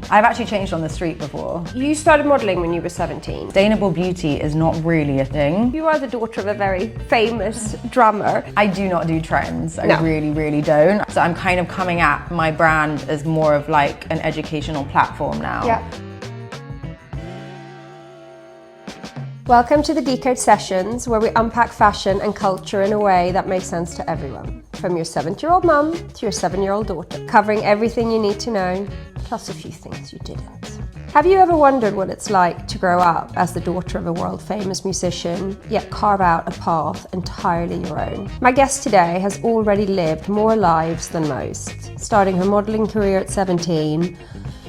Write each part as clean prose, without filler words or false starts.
I've actually changed on the street before. You started modelling when you were 17. Sustainable beauty is not really a thing. You are the daughter of a very famous drummer. I do not do trends. I really don't. So I'm kind of coming at my brand as more of like an educational platform now. Yeah. Welcome to the Decode Sessions, where we unpack fashion and culture in a way that makes sense to everyone. From your 7-year-old mum to your 7-year-old daughter, covering everything you need to know, plus a few things you didn't. Have you ever wondered what it's like to grow up as the daughter of a world-famous musician, yet carve out a path entirely your own? My guest today has already lived more lives than most, starting her modelling career at 17,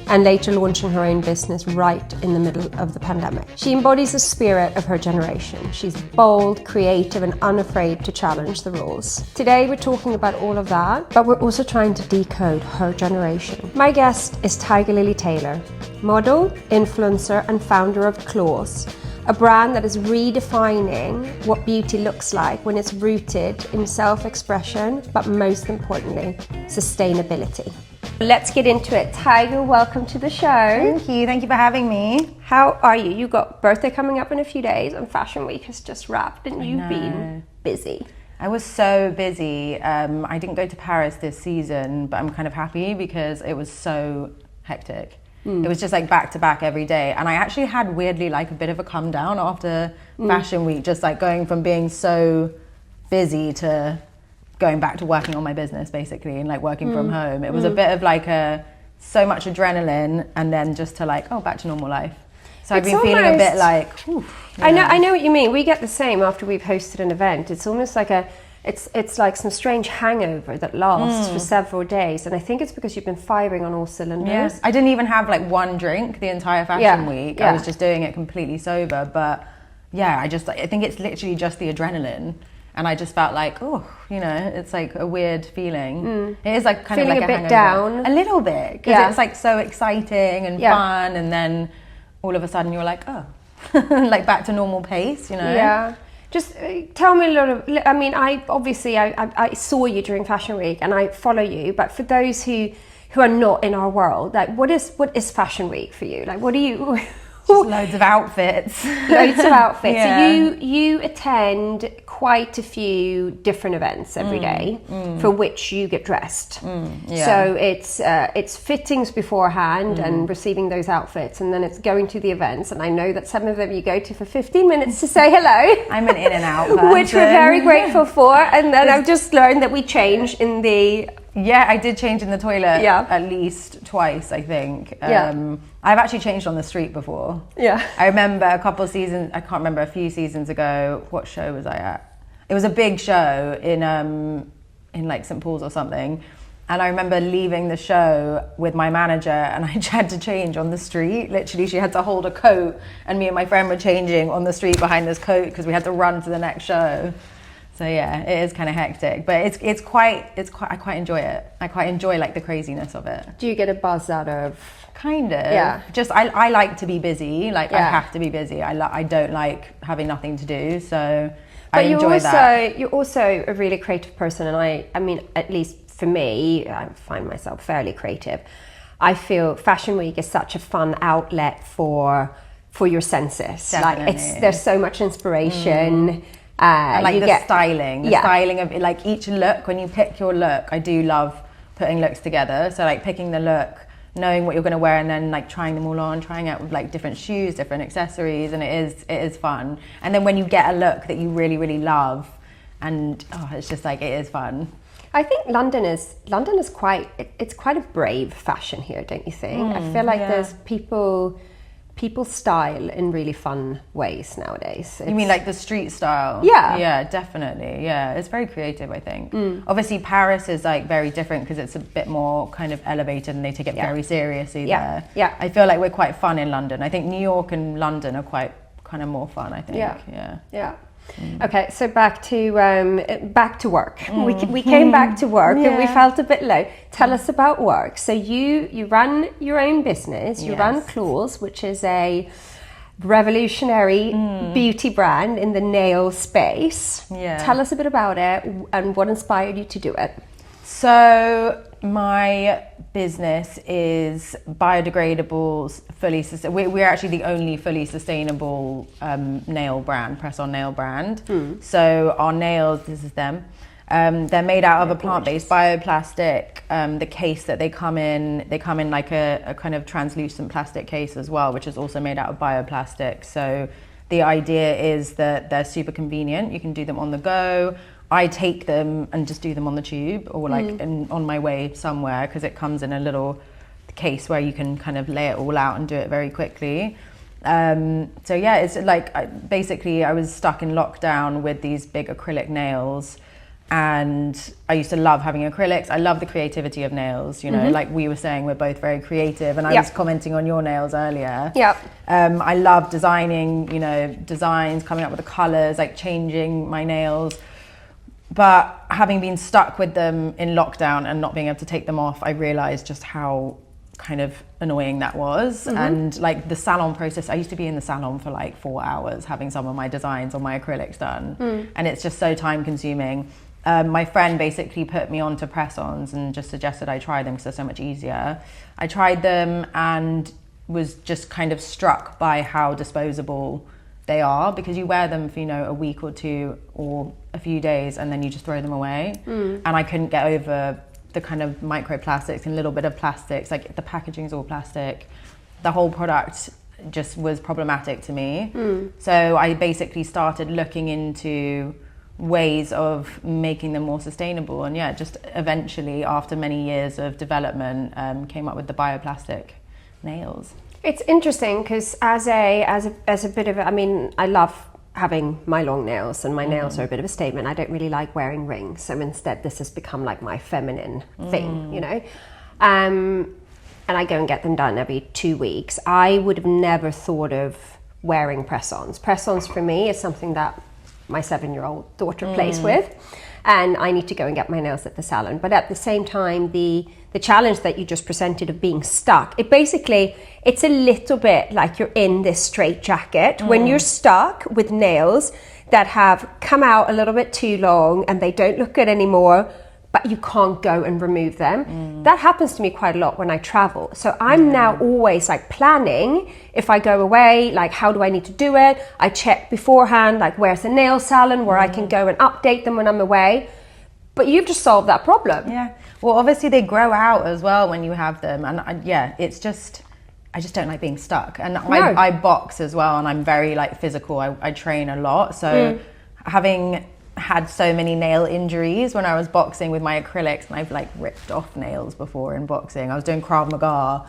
and later launching her own business right in the middle of the pandemic. She embodies the spirit of her generation. She's bold, creative, and unafraid to challenge the rules. Today we're talking about all of that, but we're also trying to decode her generation. My guest is Tigerlily Taylor, model, influencer, and founder of Claws, a brand that is redefining what beauty looks like when it's rooted in self-expression, but most importantly, sustainability. Let's get into it. Tiger, welcome to the show. Thank you for having me. How are you? You got birthday coming up in a few days and Fashion Week has just wrapped and you've been busy. I was so busy. I didn't go to Paris this season, but I'm kind of happy because it was so hectic. It was just like back to back every day. And I actually had weirdly like a bit of a come down after Fashion Week, just like going from being so busy to going back to working on my business basically and like working from home. It was a bit of like so much adrenaline and then just to like, back to normal life. So I've been feeling a bit like, I know what you mean. We get the same after we've hosted an event. It's almost like it's like some strange hangover that lasts for several days. And I think it's because you've been firing on all cylinders. Yeah. I didn't even have like one drink the entire Fashion Week. I was just doing it completely sober. But yeah, I think it's literally just the adrenaline. And I just felt like, it's like a weird feeling. It is like kind feeling of like a bit down. A little bit, because it's like so exciting and fun, and then all of a sudden you're like, like back to normal pace, Yeah. Just tell me a lot of, I mean, I saw you during Fashion Week and I follow you, but for those who are not in our world, like what is Fashion Week for you? Like what do you... Just loads of outfits. Loads of outfits. Yeah. So you attend quite a few different events every day for which you get dressed. So it's fittings beforehand and receiving those outfits, and then it's going to the events. And I know that some of them you go to for 15 minutes to say hello. I'm an in and out person. Which we're very grateful for. And then I've just learned that we change in the... Yeah, I did change in the toilet at least twice, I think. I've actually changed on the street before. Yeah. I remember a few seasons ago, what show was I at? It was a big show in like St. Paul's or something. And I remember leaving the show with my manager and I had to change on the street. Literally, she had to hold a coat and me and my friend were changing on the street behind this coat because we had to run to the next show. So yeah, it is kind of hectic, but I quite enjoy it. I quite enjoy like the craziness of it. Do you get a buzz out of? Kind of. Yeah. Just I like to be busy. Like I have to be busy. I don't like having nothing to do. So I enjoy that. You're also a really creative person, and I mean, at least for me, I find myself fairly creative. I feel Fashion Week is such a fun outlet for your senses. Definitely. Like there's so much inspiration. I like the styling of like each look. When you pick your look, I do love putting looks together. So like picking the look, knowing what you're going to wear, and then like trying them all on, trying out with like different shoes, different accessories, and it is fun. And then when you get a look that you really love, and it's just like it is fun. I think London is quite a brave fashion here, don't you think? I feel like there's people style in really fun ways nowadays. You mean like the street style? Yeah. Yeah, definitely. Yeah, it's very creative, I think. Obviously, Paris is like very different because it's a bit more kind of elevated and they take it very seriously there. Yeah. I feel like we're quite fun in London. I think New York and London are quite kind of more fun, I think. Yeah. Okay, so back to work. We came back to work and we felt a bit low. Tell us about work. So you run your own business. You run Claws, which is a revolutionary beauty brand in the nail space. Tell us a bit about it and what inspired you to do it. So My business is biodegradables, fully sustainable. We're actually the only fully sustainable nail brand, press-on nail brand. So our nails, this is them. They're made out of a plant-based bioplastic. The case that they come in like a kind of translucent plastic case as well, which is also made out of bioplastic. So the idea is that they're super convenient. You can do them on the go. I take them and just do them on the tube or like on my way somewhere, because it comes in a little case where you can kind of lay it all out and do it very quickly. So yeah, it's like basically I was stuck in lockdown with these big acrylic nails, and I used to love having acrylics. I love the creativity of nails, you know, like we were saying, we're both very creative, and I was commenting on your nails earlier. I love designing, you know, designs, coming up with the colors, like changing my nails. But having been stuck with them in lockdown and not being able to take them off, I realized just how kind of annoying that was. And like the salon process, I used to be in the salon for like 4 hours having some of my designs on my acrylics done. And it's just so time consuming. My friend basically put me onto press-ons and just suggested I try them because they're so much easier. I tried them and was just kind of struck by how disposable they are, because you wear them for, you know, a week or two or a few days and then you just throw them away. And I couldn't get over the kind of microplastics and little bit of plastics, like the packaging is all plastic. The whole product just was problematic to me. So I basically started looking into ways of making them more sustainable, and yeah, just eventually after many years of development came up with the bioplastic nails. It's interesting because as a bit of a, I mean, I love having my long nails, and my nails are a bit of a statement. I don't really like wearing rings, so instead this has become like my feminine thing, you know. And I go and get them done every 2 weeks. I would have never thought of wearing press-ons. Press-ons for me is something that my 7-year-old daughter plays with, and I need to go and get my nails at the salon. But at the same time, the challenge that you just presented of being stuck, it's a little bit like you're in this straitjacket when you're stuck with nails that have come out a little bit too long and they don't look good anymore, but you can't go and remove them. That happens to me quite a lot when I travel. So I'm now always like planning, if I go away, like how do I need to do it? I check beforehand, like where's the nail salon where I can go and update them when I'm away. But you've just solved that problem. Yeah. Well, obviously they grow out as well when you have them. And it's just, I just don't like being stuck. And I box as well, and I'm very like physical. I train a lot. So having had so many nail injuries when I was boxing with my acrylics, and I've like ripped off nails before in boxing. I was doing Krav Maga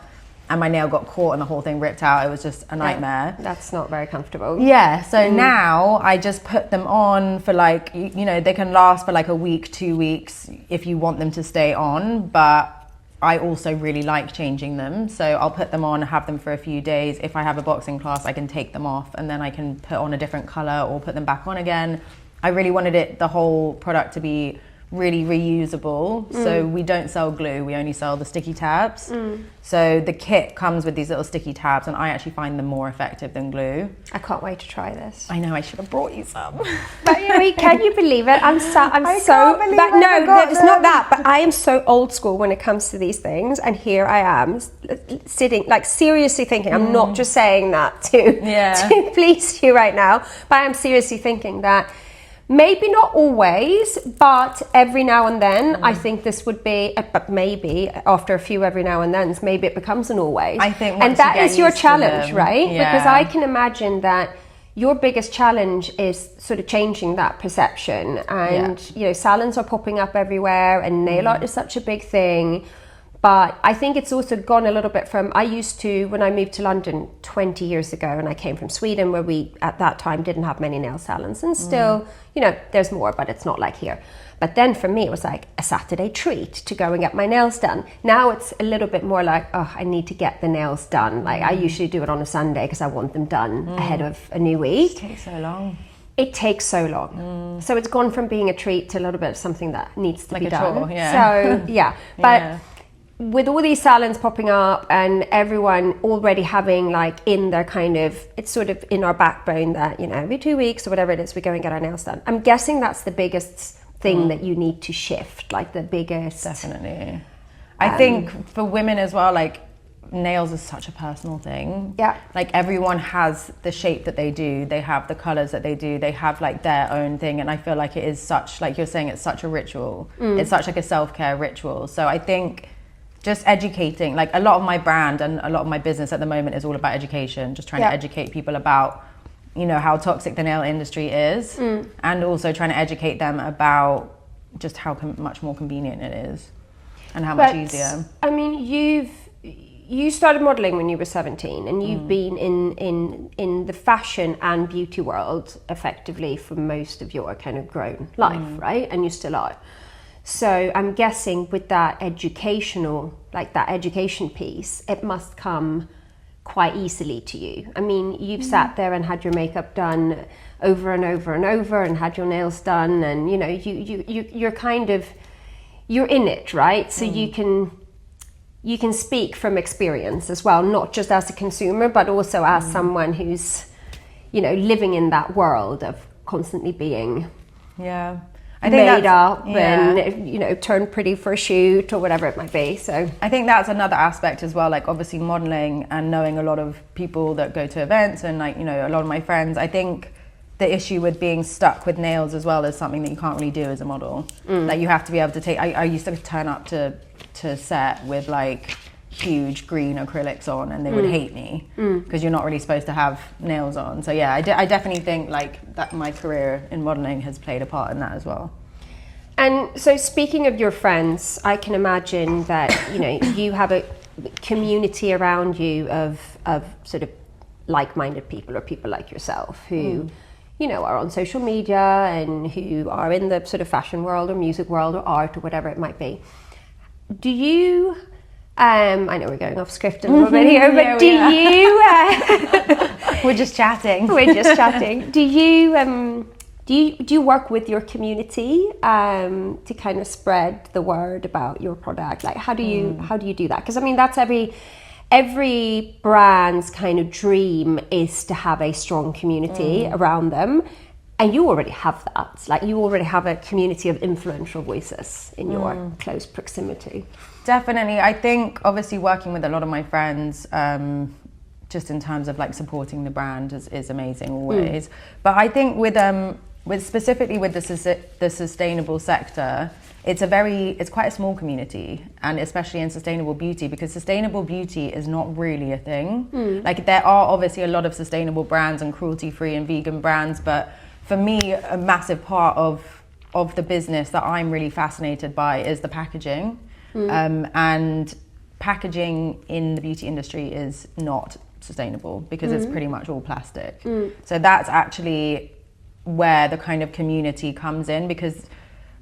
and my nail got caught and the whole thing ripped out. It was just a nightmare. That's not very comfortable. Yeah, so now I just put them on for like, you know, they can last for like a week, 2 weeks if you want them to stay on, but I also really like changing them. So I'll put them on, have them for a few days. If I have a boxing class, I can take them off and then I can put on a different color or put them back on again. I really wanted the whole product to be really reusable. So we don't sell glue, we only sell the sticky tabs. So the kit comes with these little sticky tabs, and I actually find them more effective than glue. I can't wait to try this. I know, I should have brought you some. But can you believe it? It's not that, but I am so old school when it comes to these things, and here I am sitting, like seriously thinking, I'm not just saying that to please you right now, but I am seriously thinking that maybe not always, but every now and then, I think this would be, but maybe after a few every now and then, maybe it becomes an always. I think and that is your challenge, right? Yeah. Because I can imagine that your biggest challenge is sort of changing that perception. And, you know, salons are popping up everywhere and nail art is such a big thing. But I think it's also gone a little bit from, I used to, when I moved to London 20 years ago, and I came from Sweden where we, at that time, didn't have many nail salons. And still, you know, there's more, but it's not like here. But then for me, it was like a Saturday treat to go and get my nails done. Now it's a little bit more like, oh, I need to get the nails done. Like I usually do it on a Sunday because I want them done ahead of a new week. It takes so long. It takes so long. So it's gone from being a treat to a little bit of something that needs to like be a done. chore, So, yeah. But with all these salons popping up and everyone already having like in their kind of, it's sort of in our backbone that, you know, every 2 weeks or whatever it is, we go and get our nails done. I'm guessing that's the biggest thing that you need to shift, like the biggest. Definitely. I think for women as well, like nails is such a personal thing. Yeah. Like everyone has the shape that they do, they have the colors that they do, they have like their own thing. And I feel like it is such, like you're saying, it's such a ritual. It's such like a self-care ritual. So I think just educating, like a lot of my brand and a lot of my business at the moment is all about education, just trying to educate people about, you know, how toxic the nail industry is, and also trying to educate them about just how much more convenient it is and how much easier. I mean, you started modeling when you were 17, and you've been in the fashion and beauty world effectively for most of your kind of grown life, right? And you still are. So I'm guessing with that education piece, it must come quite easily to you. I mean, you've sat there and had your makeup done over and over and over, and had your nails done, and you know, you're kind of, you're in it, right? So you can speak from experience as well, not just as a consumer, but also as someone who's, you know, living in that world of constantly being I think made up and, you know, turned pretty for a shoot or whatever it might be. So I think that's another aspect as well, like obviously modeling and knowing a lot of people that go to events and like, you know, a lot of my friends. I think the issue with being stuck with nails as well is something that you can't really do as a model. Like you have to be able to take, I used to turn up to set with like huge green acrylics on, and they would hate me because you're not really supposed to have nails on. So yeah, I definitely think like that my career in modeling has played a part in that as well. And so speaking of your friends, I can imagine that, you know, you have a community around you of sort of like-minded people, or people like yourself who you know, are on social media and who are in the sort of fashion world or music world or art or whatever it might be. Do you, I know we're going off script a little bit here, but we're just chatting. We're just chatting. Do you work with your community to kind of spread the word about your product? Like, how do you do that? Because I mean, that's every brand's kind of dream is to have a strong community around them. And you already have that. Like, you already have a community of influential voices in your close proximity. Definitely. I think obviously working with a lot of my friends, just in terms of like supporting the brand is amazing always. But I think with specifically with the sustainable sector, it's quite a small community, and especially in sustainable beauty, because sustainable beauty is not really a thing. Like, there are obviously a lot of sustainable brands and cruelty-free and vegan brands, but for me, a massive part of the business that I'm really fascinated by is the packaging. And packaging in the beauty industry is not sustainable because it's pretty much all plastic. So that's actually where the kind of community comes in, because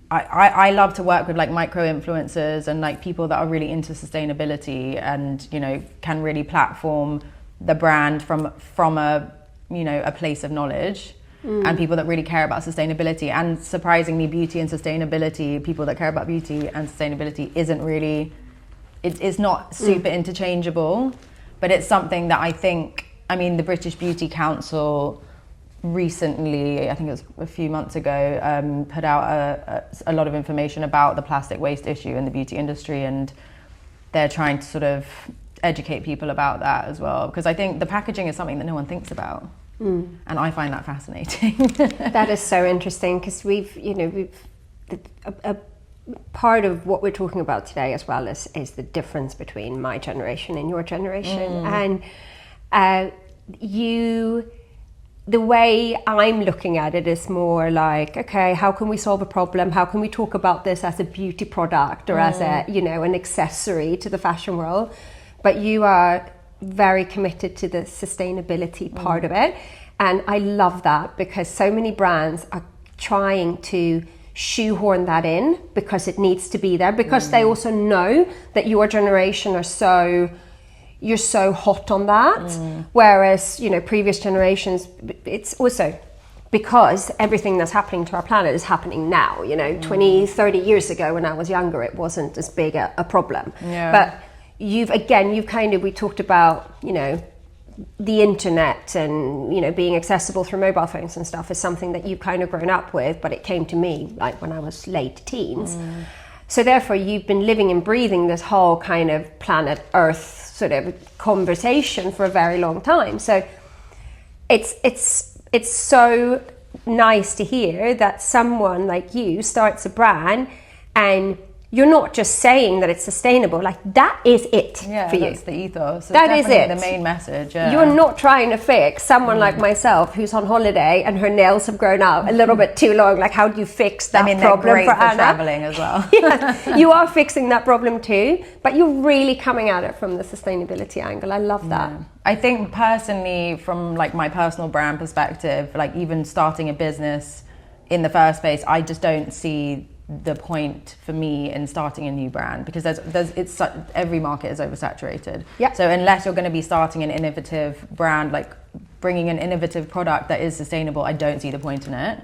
I love to work with like micro influencers and like people that are really into sustainability and, you know, can really platform the brand from a, you know, a place of knowledge. And people that really care about sustainability. And surprisingly, beauty and sustainability, people that care about beauty and sustainability isn't really, it's not super interchangeable, but it's something that I think, I mean, the British Beauty Council recently, I think it was a few months ago, put out a lot of information about the plastic waste issue in the beauty industry, and they're trying to sort of educate people about that as well, because I think the packaging is something that no one thinks about. And I find that fascinating. That is so interesting, because a part of what we're talking about today as well is the difference between my generation and your generation. And the way I'm looking at it is more like, okay, how can we solve a problem? How can we talk about this as a beauty product or as a, you know, an accessory to the fashion world? But you are very committed to the sustainability part of it. And I love that, because so many brands are trying to shoehorn that in because it needs to be there, because they also know that your generation you're so hot on that. Whereas, you know, previous generations, it's also because everything that's happening to our planet is happening now. You know, 20, 30 years ago when I was younger, it wasn't as big a problem. But we talked about, you know, the internet and, you know, being accessible through mobile phones and stuff is something that you've kind of grown up with, but it came to me like when I was late teens. So therefore you've been living and breathing this whole kind of planet Earth sort of conversation for a very long time. So it's so nice to hear that someone like you starts a brand and you're not just saying that it's sustainable, like that is it for you. Yeah, that's the ethos. That is it. The main message. You're not trying to fix someone like myself who's on holiday and her nails have grown out a little bit too long. Like, how do you fix that problem they're great for for Anna? Traveling as well. Yeah, you are fixing that problem too, but you're really coming at it from the sustainability angle. I love that. Yeah. I think personally, from like my personal brand perspective, like even starting a business in the first place, I just don't see the point for me in starting a new brand, because every market is oversaturated. Yeah. So unless you're going to be starting an innovative brand, like bringing an innovative product that is sustainable, I don't see the point in it.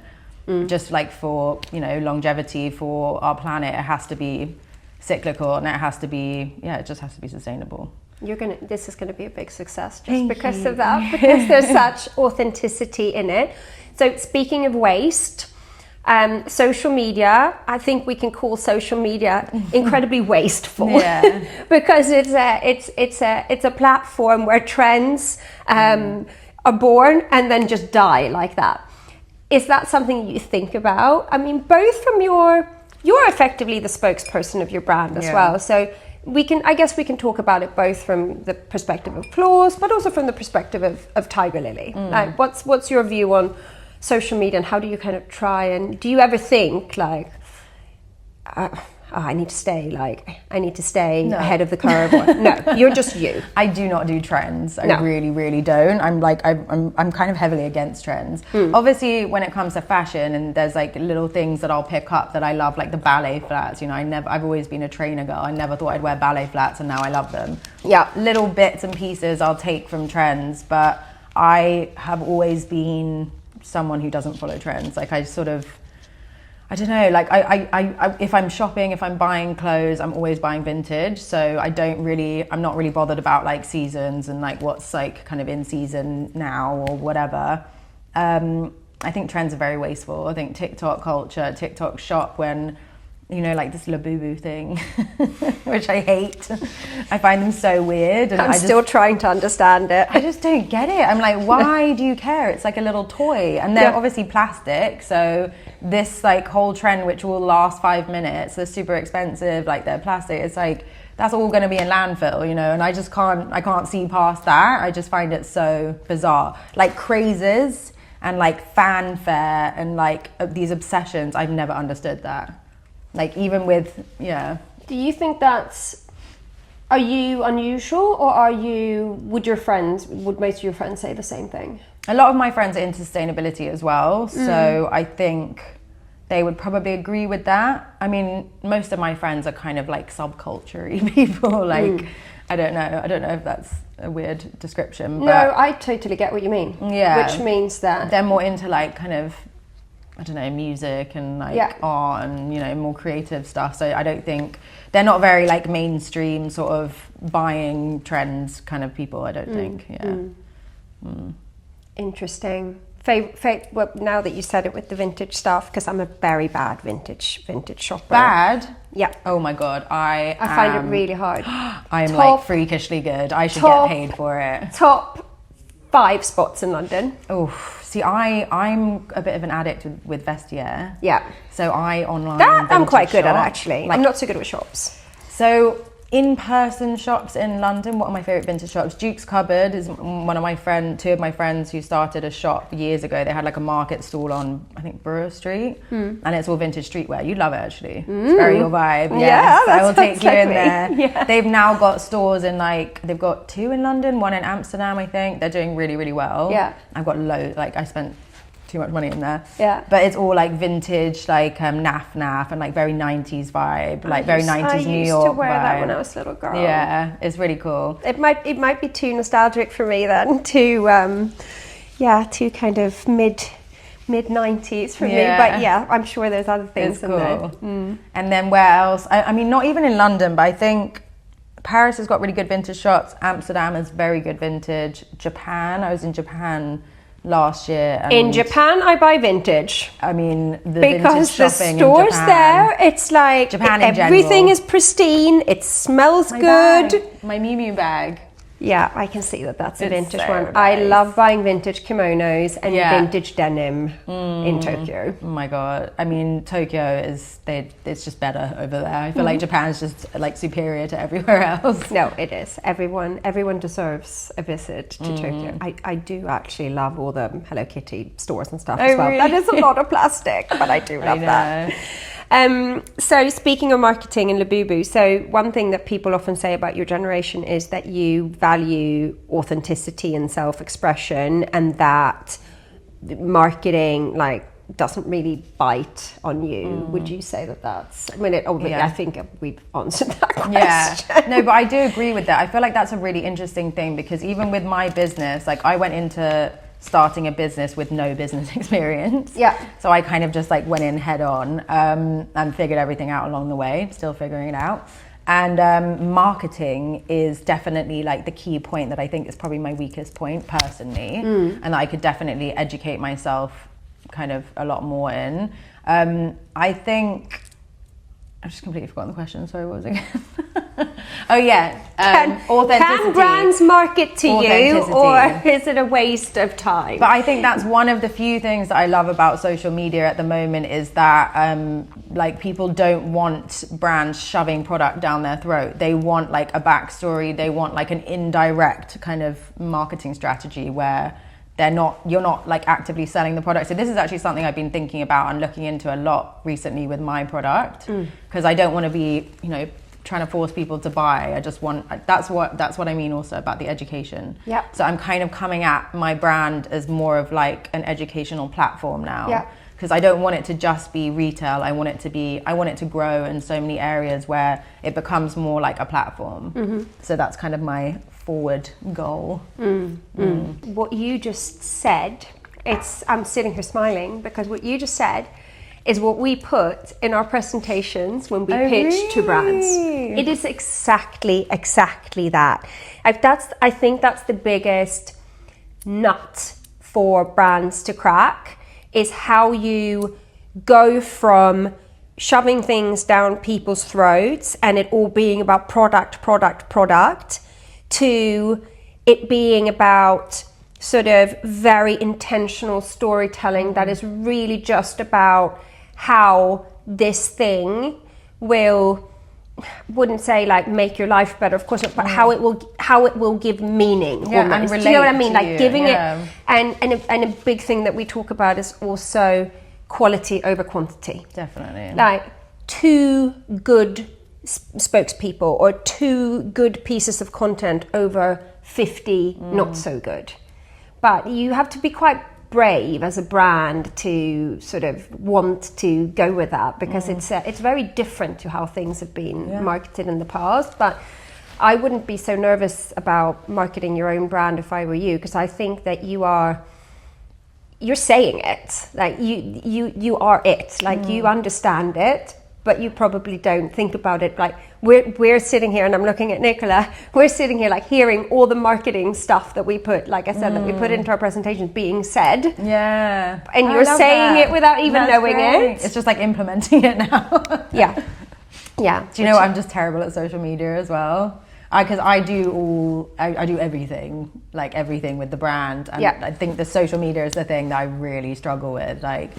Just like for, you know, longevity for our planet, it has to be cyclical and it has to be, it just has to be sustainable. This is gonna be a big success just because of that, because there's such authenticity in it. So speaking of waste, social media, I think we can call social media incredibly wasteful. Yeah. Because it's a platform where trends are born and then just die like that. Is that something you think about? I mean, both from you're effectively the spokesperson of your brand as well. So I guess we can talk about it both from the perspective of Claus, but also from the perspective of Tigerlily. Like, what's your view on social media, and how do you kind of try, and do you ever think like, I need to stay ahead of the curve? No, you're just you. I do not do trends. I really, really don't. I'm kind of heavily against trends. Obviously, when it comes to fashion, and there's like little things that I'll pick up that I love, like the ballet flats. You know, I've always been a trainer girl. I never thought I'd wear ballet flats, and now I love them. Yeah, little bits and pieces I'll take from trends, but I have always been someone who doesn't follow trends. Like, I don't know, like I if I'm shopping, if I'm buying clothes, I'm always buying vintage. So I'm not really bothered about like seasons and like what's like kind of in season now or whatever. I think trends are very wasteful. I think TikTok culture, TikTok shop, when, you know, like this Labubu thing, which I hate. I find them so weird. And I'm still trying to understand it. I just don't get it. I'm like, why do you care? It's like a little toy. And they're obviously plastic. So this like whole trend, which will last 5 minutes, they're super expensive, like they're plastic. It's like, that's all going to be in landfill, you know? And I can't see past that. I just find it so bizarre. Like crazes and like fanfare and like these obsessions, I've never understood that. Like even with, Do you think are you unusual, or would most of your friends say the same thing? A lot of my friends are into sustainability as well. So I think they would probably agree with that. I mean, most of my friends are kind of like subculture-y people. Like, I don't know if that's a weird description. But no, I totally get what you mean. Yeah. Which means that they're more into like kind of, I don't know, music and like art and, you know, more creative stuff. So I don't think they're not very like mainstream sort of buying trends kind of people, I don't think. Interesting. Well, now that you said it with the vintage stuff, because I'm a very bad vintage shopper. Bad? Yeah. Oh my God, I find it really hard. I'm like freakishly good. I should get paid for it. Top 5 spots in London. Oh, see, I'm a bit of an addict with Vestiaire. Yeah. So I'm quite good shop. at actually. I'm not so good with shops. So in-person shops in London, what are my favourite vintage shops? Duke's Cupboard is two of my friends who started a shop years ago. They had like a market stall on, I think, Borough Street, and it's all vintage streetwear. You'd love it, actually. It's very your vibe. Yes, I will take you in there. Yeah. They've now got stores in they've got 2 in London, 1 in Amsterdam, I think. They're doing really, really well. Yeah. I've got loads, I spent too much money in there. Yeah. But it's all like vintage, like naff and like very 90s vibe, like very 90s New York vibe. I used to wear that when I was a little girl. Yeah, it's really cool. It might be too nostalgic for me then, too kind of mid 90s for me, but yeah, I'm sure there's other things in there. And then where else? I mean, not even in London, but I think Paris has got really good vintage shops. Amsterdam is very good vintage. Japan, I was in Japan last year. And in Japan, I buy vintage. I mean, because the stores there, it's like Japan in everything general is pristine. It smells my good. Bag, my Miu Miu bag. Yeah, I can see that that's a vintage so one. nice. I love buying vintage kimonos and vintage denim in Tokyo. Oh my god! I mean, Tokyo it's just better over there. I feel like Japan's just like superior to everywhere else. No, it is. Everyone deserves a visit to Tokyo. I do actually love all the Hello Kitty stores and stuff as well. Really? That is a lot of plastic, but I do love that. So speaking of marketing and Labubu, so one thing that people often say about your generation is that you value authenticity and self-expression, and that marketing like doesn't really bite on you. Would you say that that's, I mean, I think we've answered that question. Yeah, no, but I do agree with that. I feel like that's a really interesting thing, because even with my business, like I went into starting a business with no business experience. Yeah. So I kind of just like went in head on and figured everything out along the way, still figuring it out. And marketing is definitely like the key point that I think is probably my weakest point personally, and that I could definitely educate myself kind of a lot more in. I think, I've just completely forgotten the question, sorry, what was it again? Oh yeah, authenticity. Can brands market to you, or is it a waste of time? But I think that's one of the few things that I love about social media at the moment, is that like people don't want brands shoving product down their throat. They want like a backstory. They want like an indirect kind of marketing strategy where you're not like actively selling the product. So this is actually something I've been thinking about and looking into a lot recently with my product, because I don't want to be, trying to force people to buy. I just want, that's what I mean also about the education. Yeah. So I'm kind of coming at my brand as more of like an educational platform now. Yeah. Because I don't want it to just be retail. I want it to grow in so many areas where it becomes more like a platform. So that's kind of my forward goal. What you just said, I'm sitting here smiling, because what you just said is what we put in our presentations when we pitch to brands. It is exactly that. I think that's the biggest nut for brands to crack, is how you go from shoving things down people's throats and it all being about product, to it being about sort of very intentional storytelling that is really just about how this thing wouldn't say like make your life better, of course, but how it will give meaning. And do you know what I mean? Like giving it, and a big thing that we talk about is also quality over quantity. Definitely. Like 2 good spokespeople or 2 good pieces of content over 50 not so good. But you have to be quite brave as a brand to sort of want to go with that, because it's very different to how things have been marketed in the past. But I wouldn't be so nervous about marketing your own brand if I were you, because I think that you're saying it, like you are it, like you understand it, but you probably don't think about it. Like we're sitting here, and I'm looking at Nicola, we're sitting here like hearing all the marketing stuff that we put, like I said, that we put into our presentations being said. Yeah. And you're saying it without even knowing it. It's just like implementing it now. Yeah. Do you know what? I'm just terrible at social media as well. Because I do everything, like everything with the brand. And I think the social media is the thing that I really struggle with. Like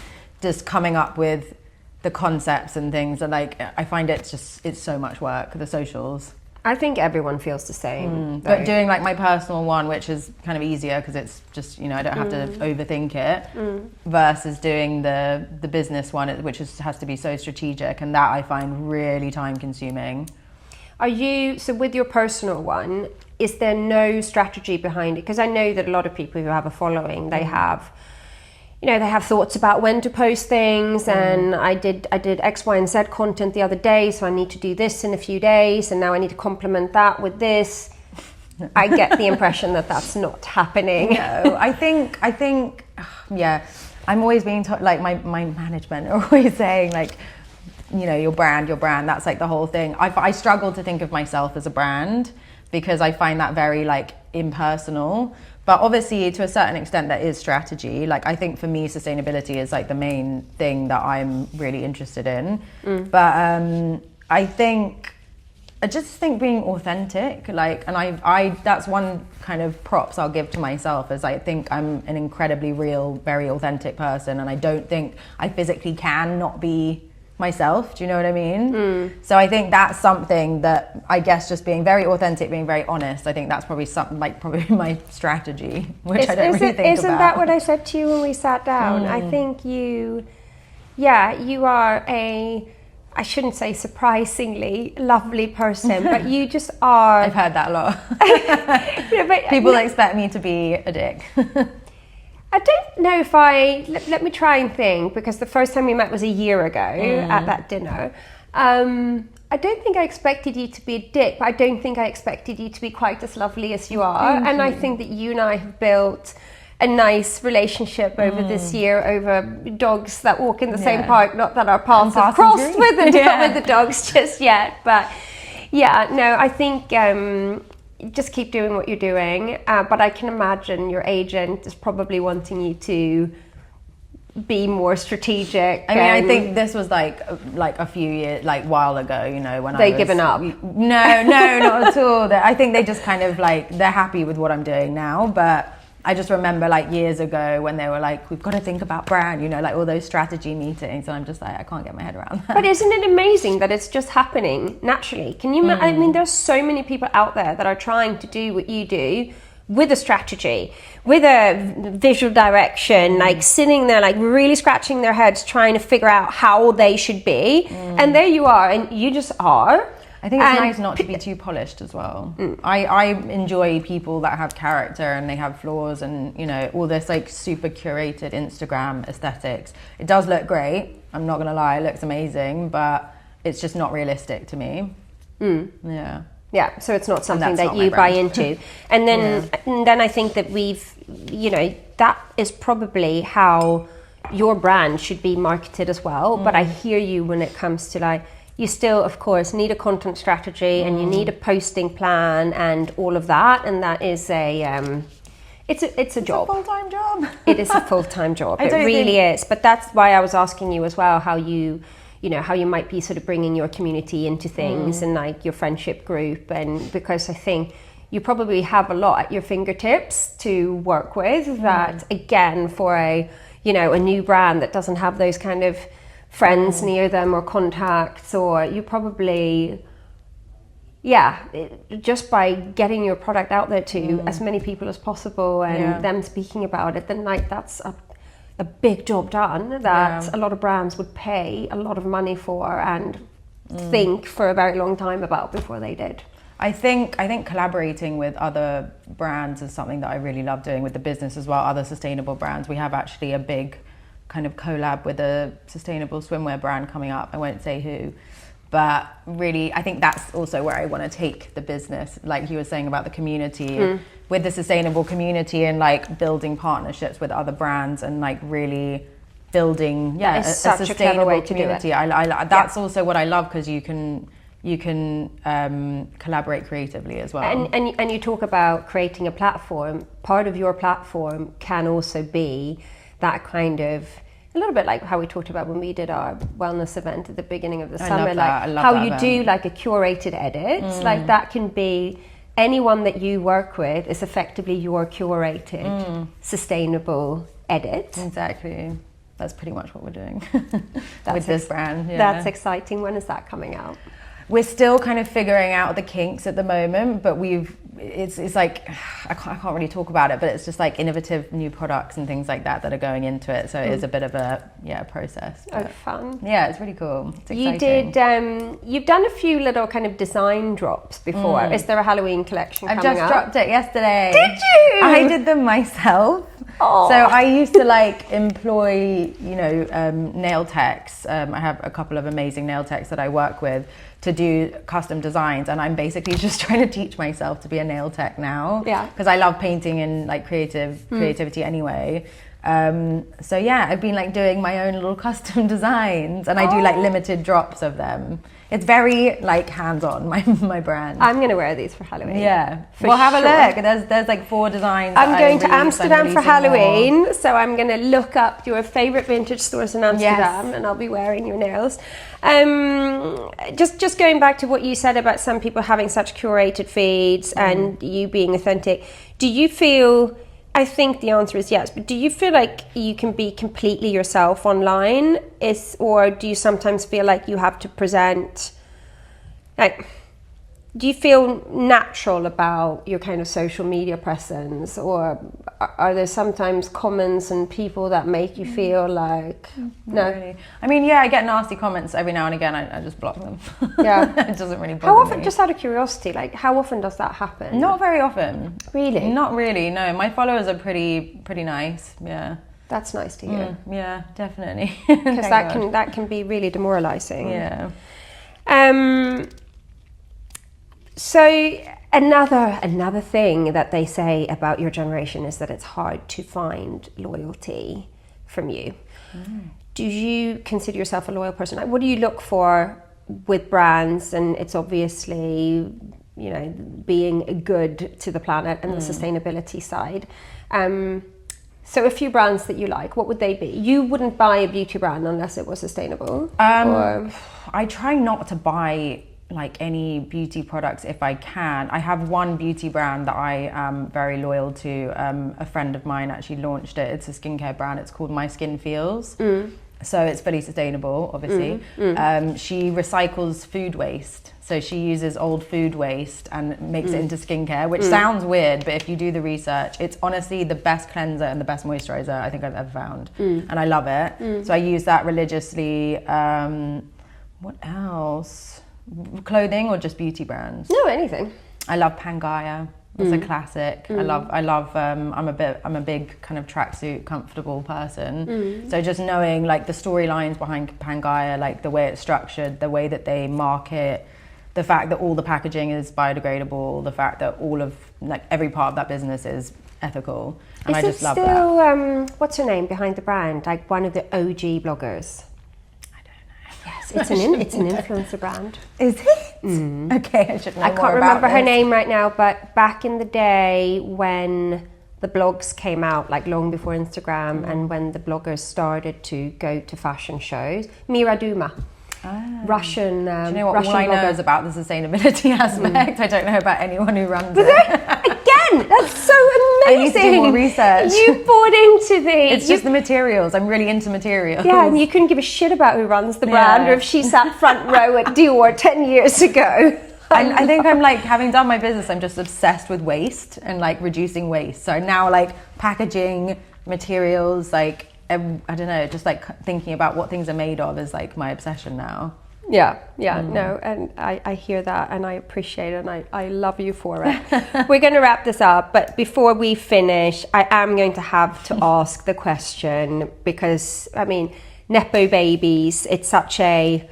just coming up with the concepts and things, and like I find it's so much work, the socials. I think everyone feels the same. But doing like my personal one, which is kind of easier because it's just, I don't have to overthink it, versus doing the business one, which has to be so strategic, and that I find really time consuming. So with your personal one, is there no strategy behind it? Because I know that a lot of people who have a following, they have thoughts about when to post things, and I did X, Y, and Z content the other day, so I need to do this in a few days, and now I need to complement that with this. I get the impression that that's not happening. No, I think, I'm always being told, like my management are always saying like, your brand, that's like the whole thing. I struggle to think of myself as a brand, because I find that very like impersonal. But obviously, to a certain extent, there is strategy. Like, I think for me, sustainability is like the main thing that I'm really interested in. But I just think being authentic, like, and I that's one kind of props I'll give to myself, is I think I'm an incredibly real, very authentic person, and I don't think I physically can not be myself. Do you know what I mean? So I think that's something that, I guess, just being very authentic, being very honest, I think that's probably something, like, probably my strategy, which I don't really think about. Isn't that what I said to you when we sat down? I think you are I shouldn't say surprisingly lovely person, but you just are. I've heard that a lot. People expect me to be a dick. I don't know if let me try and think, because the first time we met was a year ago at that dinner. I don't think I expected you to be a dick, but I don't think I expected you to be quite as lovely as you are. Thank you. I think that you and I have built a nice relationship over this year, over dogs that walk in the same park. Not that our paths have crossed with the dogs just yet, but I think just keep doing what you're doing. But I can imagine your agent is probably wanting you to be more strategic. I mean, I think this was like a few years, like, while ago, you know, when they given up. No, not at all. I think they just kind of like, they're happy with what I'm doing now, but I just remember, like, years ago when they were like, we've got to think about brand, you know, like all those strategy meetings, and I'm just like, I can't get my head around that. But isn't it amazing that it's just happening naturally? Can you? I mean, there's so many people out there that are trying to do what you do, with a strategy, with a visual direction, like sitting there, like really scratching their heads, trying to figure out how they should be. And there you are, and you just are. I think it's nice not to be too polished as well. I enjoy people that have character and they have flaws, and, you know, all this like super curated Instagram aesthetics. It does look great, I'm not gonna lie, it looks amazing, but it's just not realistic to me. Yeah, so it's not something that you buy into. And then I think that that is probably how your brand should be marketed as well. But I hear you when it comes to, like, you still, of course, need a content strategy and you need a posting plan and all of that. And that is it's a job. It's a full-time job. It is a full-time job. It really is. But that's why I was asking you as well, how you might be sort of bringing your community into things and like your friendship group. And because I think you probably have a lot at your fingertips to work with that, again, for a new brand that doesn't have those kind of friends near them or contacts, or you probably, just by getting your product out there to as many people as possible and them speaking about it, then like that's a big job done that a lot of brands would pay a lot of money for and think for a very long time about before they did. I think collaborating with other brands is something that I really love doing with the business as well, other sustainable brands. We have actually a big kind of collab with a sustainable swimwear brand coming up. I won't say who, but really I think that's also where I want to take the business, like you were saying about the community, with the sustainable community, and like building partnerships with other brands and like really building a sustainable community. That's also what I love, because you can collaborate creatively as well. And you talk about creating a platform. Part of your platform can also be that kind of, a little bit like how we talked about when we did our wellness event at the beginning of the summer, like how you do like a curated edit, like that can be anyone that you work with is effectively your curated sustainable edit. Exactly. That's pretty much what we're doing with this brand. That's exciting. When is that coming out? We're still kind of figuring out the kinks at the moment, but it's like, I can't really talk about it, but it's just like innovative new products and things like that are going into it. So it is a bit of a process. Oh, fun. Yeah, it's really cool. It's exciting. You've done a few little kind of design drops before. Is there a Halloween collection coming up? I've just dropped it yesterday. Did you? I did them myself. Oh. So I used to like employ, nail techs. I have a couple of amazing nail techs that I work with to do custom designs, and I'm basically just trying to teach myself to be a nail tech now. Yeah. Because I love painting and like creativity anyway. So yeah, I've been like doing my own little custom designs, and I do like limited drops of them. It's very like hands-on, my brand. I'm gonna wear these for Halloween. Yeah, well, have a look. There's like 4 designs. I'm going to Amsterdam for Halloween, so I'm gonna look up your favorite vintage stores in Amsterdam, and I'll be wearing your nails. Just going back to what you said about some people having such curated feeds and you being authentic. Do you feel? I think the answer is yes, but do you feel like you can be completely yourself online? Or do you sometimes feel like you have to present, like, do you feel natural about your kind of social media presence, or are there sometimes comments and people that make you feel like, no? Really. I mean, yeah, I get nasty comments every now and again. I just block them. Yeah. It doesn't really bother How often, me. Just out of curiosity, like how often does that happen? Not very often. Really? Not really, no. My followers are pretty nice, yeah. That's nice to hear. Yeah, definitely. Because that can be really demoralizing. Yeah. So another thing that they say about your generation is that it's hard to find loyalty from you. Do you consider yourself a loyal person? Like, what do you look for with brands? And it's obviously, you know, being good to the planet and the sustainability side. So a few brands that you like, what would they be? You wouldn't buy a beauty brand unless it was sustainable? I try not to buy like any beauty products if I can. I have one beauty brand that I am very loyal to. A friend of mine actually launched it. It's a skincare brand. It's called My Skin Feels. So it's fully sustainable, obviously. She recycles food waste. So she uses old food waste and makes it into skincare, which sounds weird, but if you do the research, it's honestly the best cleanser and the best moisturizer I think I've ever found. And I love it. So I use that religiously. What else? Clothing or just beauty brands? No, anything. I love Pangaea. It's a classic. I love. I'm a big kind of tracksuit comfortable person. So just knowing like the storylines behind Pangaea, like the way it's structured, the way that they market, the fact that all the packaging is biodegradable, the fact that all of like every part of that business is ethical, and I just love that. What's her name behind the brand? Like one of the OG bloggers. Yes, it's an influencer brand. Is it? Okay, I should know. I can't remember her name right now, but back in the day when the blogs came out, like long before Instagram, and when the bloggers started to go to fashion shows, Mira Duma, Russian. Do you know what? Russian all I know blogger. is about the sustainability aspect. I don't know about anyone who runs it. Again, that's so amazing. I need to do more research. You bought into It's just the materials. I'm really into materials. Yeah, and you couldn't give a shit about who runs the brand or if she sat front row at Dior 10 years ago. I think I'm like, having done my business, I'm just obsessed with waste and like reducing waste. So now like packaging, materials, like, I don't know, just like thinking about what things are made of is like my obsession now. Yeah, no, and I hear that and I appreciate it and I love you for it. We're going to wrap this up, but before we finish, I am going to have to ask the question because, I mean, Nepo babies, it's such a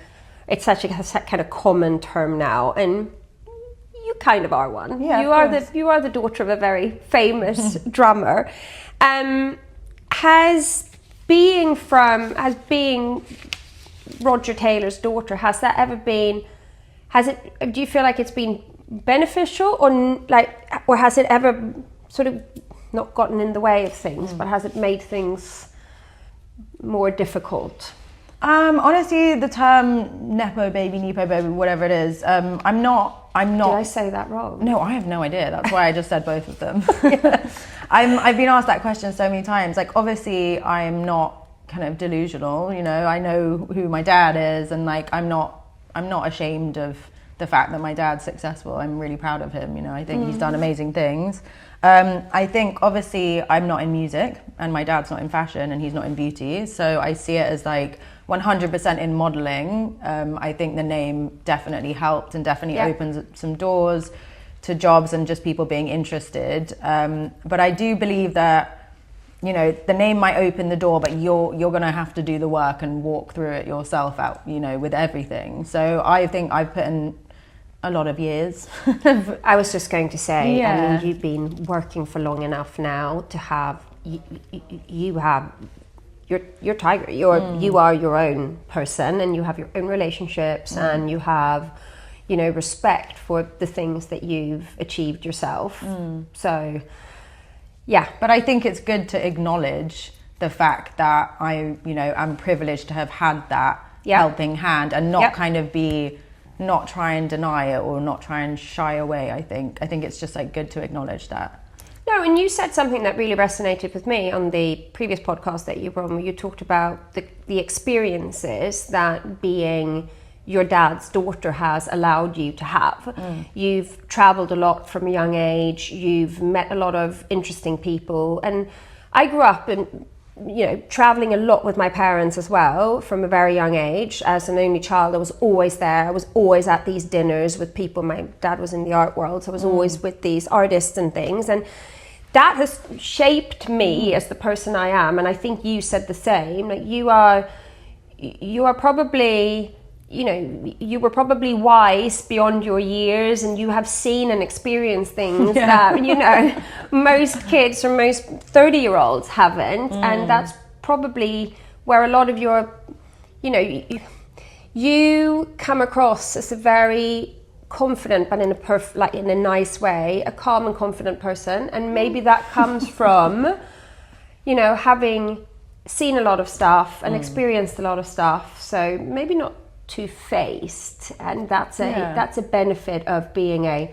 kind of common term now, and you kind of are one. Yeah, you are the daughter of a very famous drummer. Has being Roger Taylor's daughter, do you feel like it's been beneficial or has it ever sort of not gotten in the way of things, but has it made things more difficult? Honestly, the term Nepo baby, whatever it is, I'm not. Did I say that wrong? No, I have no idea. That's why I just said both of them. I've been asked that question so many times. Like, obviously, I'm not kind of delusional, you know. I know who my dad is, and like I'm not ashamed of the fact that my dad's successful. I'm really proud of him, you know. I think he's done amazing things. I think obviously I'm not in music and my dad's not in fashion and he's not in beauty, so I see it as like 100% in modeling. I think the name definitely helped and definitely opens some doors to jobs and just people being interested, but I do believe that you know, the name might open the door, but you're going to have to do the work and walk through it yourself out, you know, with everything. So I think I've put in a lot of years. I was just going to say, I mean, you've been working for long enough now to have, you have, you're Tiger, you are your own person, and you have your own relationships, and you have, you know, respect for the things that you've achieved yourself. So, yeah. But I think it's good to acknowledge the fact that I'm privileged to have had that helping hand, and not kind of not try and deny it or not try and shy away. I think it's just like good to acknowledge that. No, and you said something that really resonated with me on the previous podcast that you were on, where you talked about the experiences that being your dad's daughter has allowed you to have. You've traveled a lot from a young age, you've met a lot of interesting people, and I grew up in, you know, traveling a lot with my parents as well from a very young age. As an only child, I was always there. I was always at these dinners with people. My dad was in the art world, so I was always with these artists and things, and that has shaped me as the person I am. And I think you said the same. Like, you are probably, you know, you were probably wise beyond your years, and you have seen and experienced things that, you know, most kids or most 30-year-olds haven't. And that's probably where a lot of your, you know, you come across as a very confident, but in a nice way, a calm and confident person. And maybe that comes from, you know, having seen a lot of stuff and experienced a lot of stuff. So maybe not two-faced, and that's a benefit of being a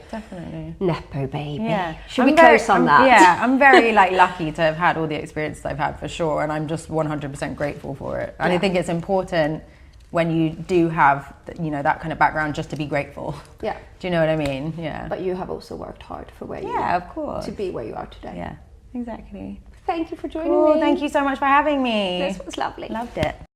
nepo baby. Should we close on that? I'm very lucky to have had all the experiences I've had, for sure, and I'm just 100% grateful for it. And I think it's important when you do have, you know, that kind of background, just to be grateful. Do you know what I mean? But you have also worked hard for where you of course, to be where you are today. Exactly. Thank you for joining me. Thank you so much for having me. This was lovely. Loved it.